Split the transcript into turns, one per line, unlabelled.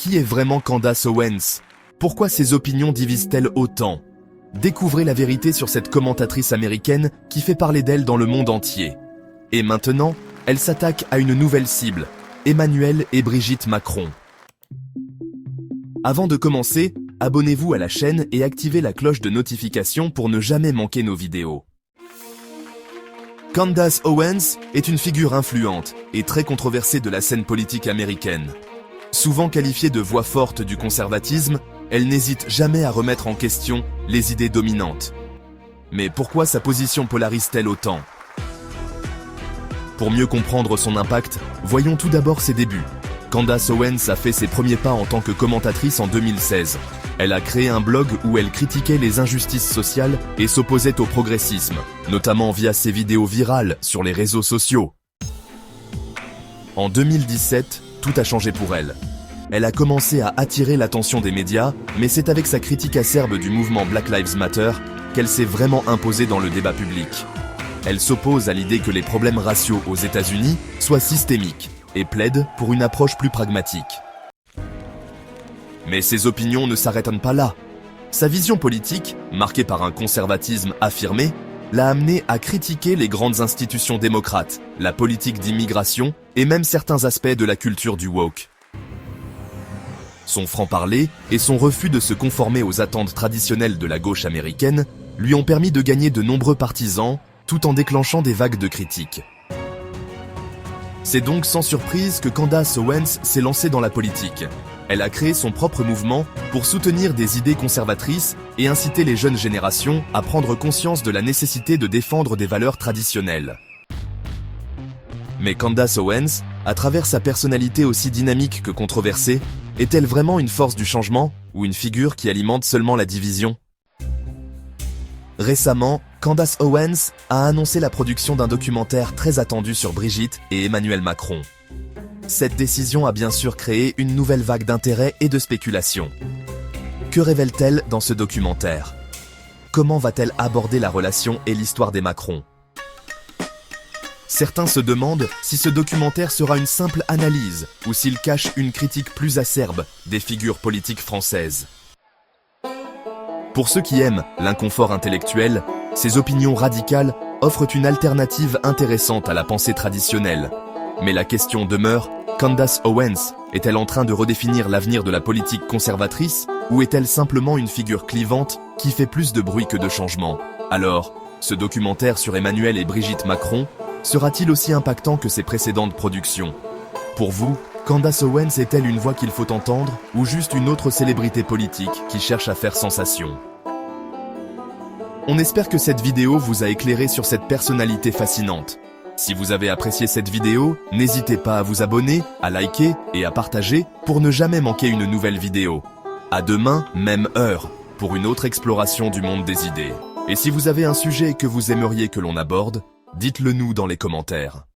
qui est vraiment Candace Owens? Pourquoi ses opinions divisent-elles autant? Découvrez la vérité sur cette commentatrice américaine qui fait parler d'elle dans le monde entier. Et maintenant, elle s'attaque à une nouvelle cible, Emmanuel et Brigitte Macron. Avant de commencer, abonnez-vous à la chaîne et activez la cloche de notification pour ne jamais manquer nos vidéos. Candace Owens est une figure influente et très controversée de la scène politique américaine. Souvent qualifiée de voix forte du conservatisme, elle n'hésite jamais à remettre en question les idées dominantes. Mais pourquoi sa position polarise-t-elle autant? Pour mieux comprendre son impact, voyons tout d'abord ses débuts. Candace Owens a fait ses premiers pas en tant que commentatrice en 2016. Elle a créé un blog où elle critiquait les injustices sociales et s'opposait au progressisme, notamment via ses vidéos virales sur les réseaux sociaux. En 2017, tout a changé pour elle. Elle a commencé à attirer l'attention des médias, mais c'est avec sa critique acerbe du mouvement Black Lives Matter qu'elle s'est vraiment imposée dans le débat public. Elle s'oppose à l'idée que les problèmes raciaux aux États-Unis soient systémiques et plaide pour une approche plus pragmatique. Mais ses opinions ne s'arrêtent pas là. Sa vision politique, marquée par un conservatisme affirmé, l'a amenée à critiquer les grandes institutions démocrates, la politique d'immigration et même certains aspects de la culture du woke. Son franc-parler et son refus de se conformer aux attentes traditionnelles de la gauche américaine lui ont permis de gagner de nombreux partisans tout en déclenchant des vagues de critiques. C'est donc sans surprise que Candace Owens s'est lancée dans la politique. Elle a créé son propre mouvement pour soutenir des idées conservatrices et inciter les jeunes générations à prendre conscience de la nécessité de défendre des valeurs traditionnelles. Mais Candace Owens, à travers sa personnalité aussi dynamique que controversée, est-elle vraiment une force du changement ou une figure qui alimente seulement la division? Récemment, Candace Owens a annoncé la production d'un documentaire très attendu sur Brigitte et Emmanuel Macron. Cette décision a bien sûr créé une nouvelle vague d'intérêt et de spéculation. Que révèle-t-elle dans ce documentaire? Comment va-t-elle aborder la relation et l'histoire des Macron? Certains se demandent si ce documentaire sera une simple analyse ou s'il cache une critique plus acerbe des figures politiques françaises. Pour ceux qui aiment l'inconfort intellectuel, ces opinions radicales offrent une alternative intéressante à la pensée traditionnelle. Mais la question demeure, Candace Owens est-elle en train de redéfinir l'avenir de la politique conservatrice ou est-elle simplement une figure clivante qui fait plus de bruit que de changement? Alors, ce documentaire sur Emmanuel et Brigitte Macron sera-t-il aussi impactant que ses précédentes productions? Pour vous, Candace Owens est-elle une voix qu'il faut entendre ou juste une autre célébrité politique qui cherche à faire sensation? On espère que cette vidéo vous a éclairé sur cette personnalité fascinante. Si vous avez apprécié cette vidéo, n'hésitez pas à vous abonner, à liker et à partager pour ne jamais manquer une nouvelle vidéo. À demain, même heure, pour une autre exploration du monde des idées. Et si vous avez un sujet que vous aimeriez que l'on aborde, dites-le nous dans les commentaires.